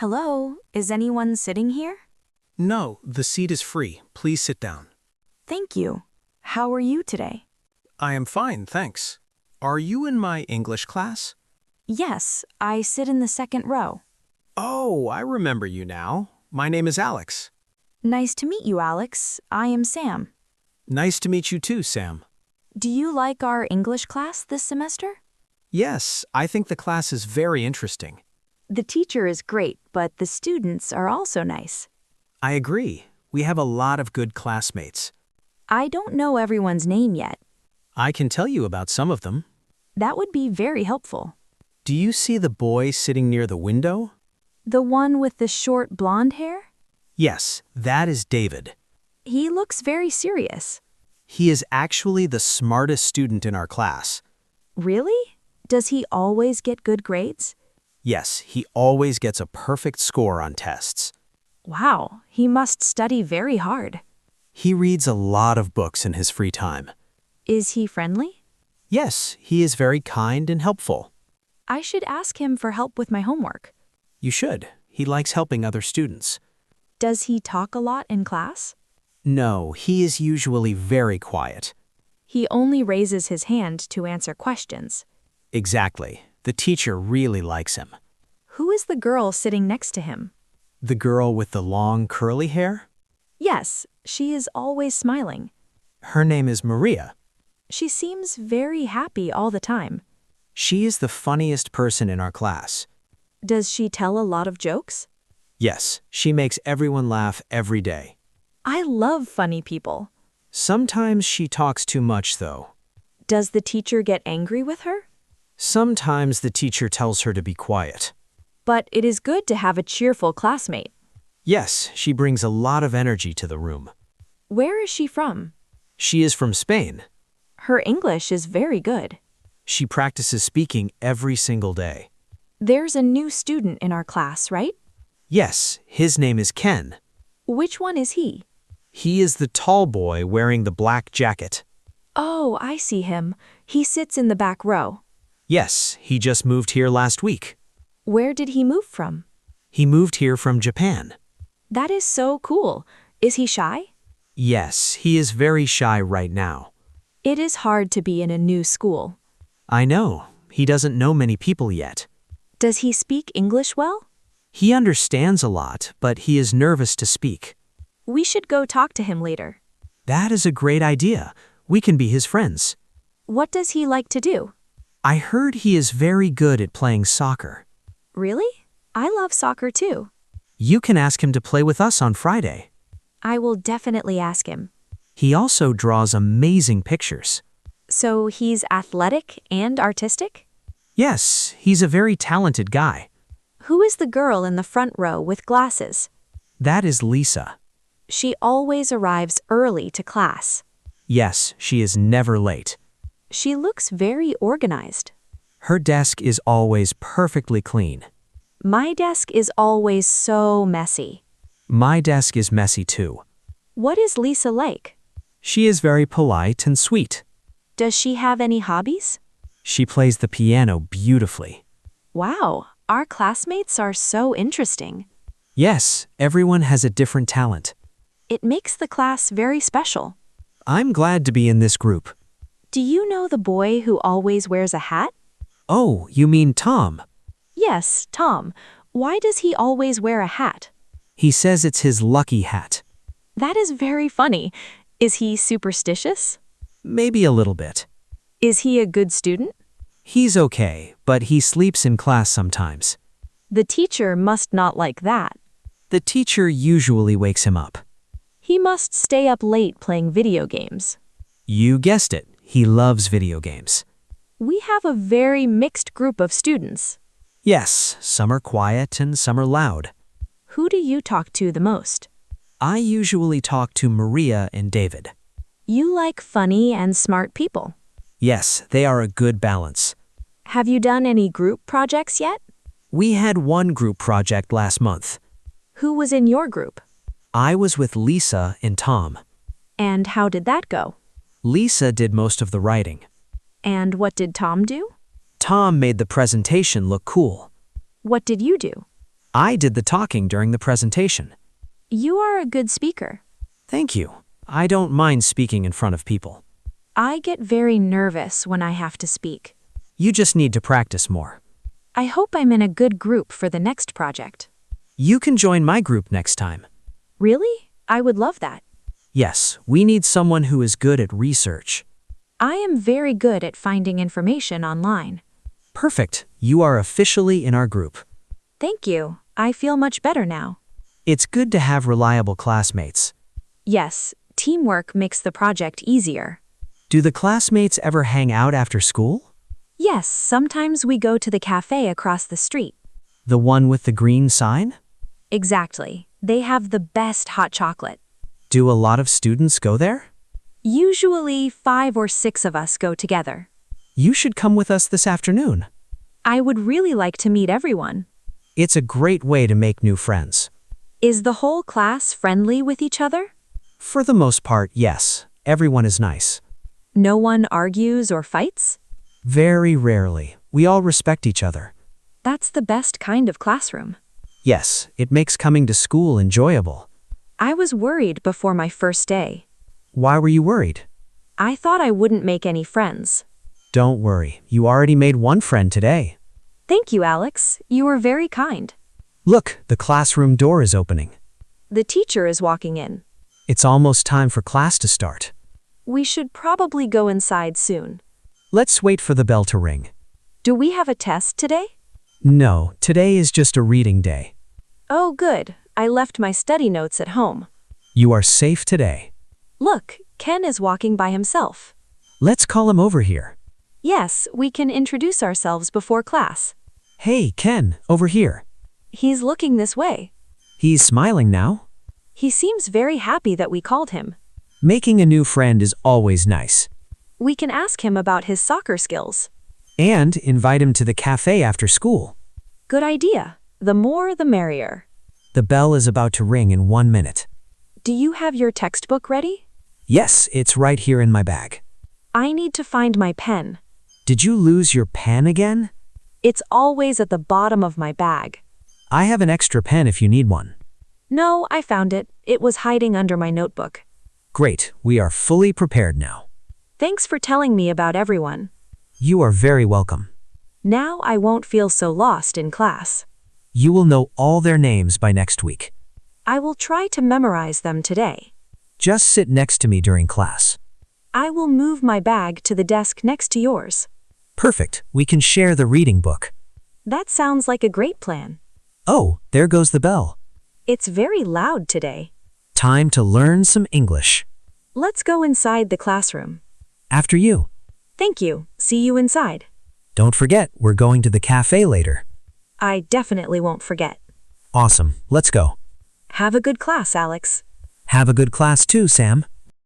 Hello, is anyone sitting here? No, the seat is free. Please sit down. Thank you. How are you today? I am fine, thanks. Are you in my English class? Yes, I sit in the second row. Oh, I remember you now. My name is Alex. Nice to meet you, Alex. I am Sam. Nice to meet you too, Sam. Do you like our English class this semester? Yes, I think the class is very interesting. The teacher is great, but the students are also nice. I agree. We have a lot of good classmates. I don't know everyone's name yet. I can tell you about some of them. That would be very helpful. Do you see the boy sitting near the window? The one with the short blonde hair? Yes, that is David. He looks very serious. He is actually the smartest student in our class. Really? Does he always get good grades? Yes, he always gets a perfect score on tests. Wow, he must study very hard. He reads a lot of books in his free time. Is he friendly? Yes, he is very kind and helpful. I should ask him for help with my homework. You should. He likes helping other students. Does he talk a lot in class? No, he is usually very quiet. He only raises his hand to answer questions. Exactly. The teacher really likes him. Who is the girl sitting next to him? The girl with the long curly hair? Yes, she is always smiling. Her name is Maria. She seems very happy all the time. She is the funniest person in our class. Does she tell a lot of jokes? Yes, she makes everyone laugh every day. I love funny people. Sometimes she talks too much, though. Does the teacher get angry with her? Sometimes the teacher tells her to be quiet. But it is good to have a cheerful classmate. Yes, she brings a lot of energy to the room. Where is she from? She is from Spain. Her English is very good. She practices speaking every single day. There's a new student in our class, right? Yes, his name is Ken. Which one is he? He is the tall boy wearing the black jacket. Oh, I see him. He sits in the back row. Yes, he just moved here last week. Where did he move from? He moved here from Japan. That is so cool. Is he shy? Yes, he is very shy right now. It is hard to be in a new school. I know. He doesn't know many people yet. Does he speak English well? He understands a lot, but he is nervous to speak. We should go talk to him later. That is a great idea. We can be his friends. What does he like to do? I heard he is very good at playing soccer. Really? I love soccer too. You can ask him to play with us on Friday. I will definitely ask him. He also draws amazing pictures. So he's athletic and artistic? Yes, he's a very talented guy. Who is the girl in the front row with glasses? That is Lisa. She always arrives early to class. Yes, she is never late. She looks very organized. Her desk is always perfectly clean. My desk is always so messy. My desk is messy too. What is Lisa like? She is very polite and sweet. Does she have any hobbies? She plays the piano beautifully. Wow, our classmates are so interesting. Yes, everyone has a different talent. It makes the class very special. I'm glad to be in this group. Do you know the boy who always wears a hat? Oh, you mean Tom? Yes, Tom. Why does he always wear a hat? He says it's his lucky hat. That is very funny. Is he superstitious? Maybe a little bit. Is he a good student? He's okay, but he sleeps in class sometimes. The teacher must not like that. The teacher usually wakes him up. He must stay up late playing video games. You guessed it, he loves video games. We have a very mixed group of students. Yes, some are quiet and some are loud. Who do you talk to the most? I usually talk to Maria and David. You like funny and smart people. Yes, they are a good balance. Have you done any group projects yet? We had one group project last month. Who was in your group? I was with Lisa and Tom. And how did that go? Lisa did most of the writing. And what did Tom do? Tom made the presentation look cool. What did you do? I did the talking during the presentation. You are a good speaker. Thank you. I don't mind speaking in front of people. I get very nervous when I have to speak. You just need to practice more. I hope I'm in a good group for the next project. You can join my group next time. Really? I would love that. Yes, we need someone who is good at research. I am very good at finding information online. Perfect. You are officially in our group. Thank you. I feel much better now. It's good to have reliable classmates. Yes, teamwork makes the project easier. Do the classmates ever hang out after school? Yes, sometimes we go to the cafe across the street. The one with the green sign? Exactly. They have the best hot chocolate. Do a lot of students go there? Usually 5 or 6 of us go together. You should come with us this afternoon. I would really like to meet everyone. It's a great way to make new friends. Is the whole class friendly with each other? For the most part, yes. Everyone is nice. No one argues or fights? Very rarely. We all respect each other. That's the best kind of classroom. Yes, it makes coming to school enjoyable. I was worried before my first day. Why were you worried? I thought I wouldn't make any friends. Don't worry, you already made one friend today. Thank you, Alex. You were very kind. Look, the classroom door is opening. The teacher is walking in. It's almost time for class to start. We should probably go inside soon. Let's wait for the bell to ring. Do we have a test today? No, today is just a reading day. Oh, good. I left my study notes at home. You are safe today. Look, Ken is walking by himself. Let's call him over here. Yes, we can introduce ourselves before class. Hey, Ken, over here. He's looking this way. He's smiling now. He seems very happy that we called him. Making a new friend is always nice. We can ask him about his soccer skills. And invite him to the cafe after school. Good idea. The more, the merrier. The bell is about to ring in 1 minute. Do you have your textbook ready? Yes, it's right here in my bag. I need to find my pen. Did you lose your pen again? It's always at the bottom of my bag. I have an extra pen if you need one. No, I found it. It was hiding under my notebook. Great, we are fully prepared now. Thanks for telling me about everyone. You are very welcome. Now I won't feel so lost in class. You will know all their names by next week. I will try to memorize them today. Just sit next to me during class. I will move my bag to the desk next to yours. Perfect, we can share the reading book. That sounds like a great plan. Oh, there goes the bell. It's very loud today. Time to learn some English. Let's go inside the classroom. After you. Thank you. See you inside. Don't forget, we're going to the cafe later. I definitely won't forget. Awesome, let's go. Have a good class, Alex. Have a good class too, Sam.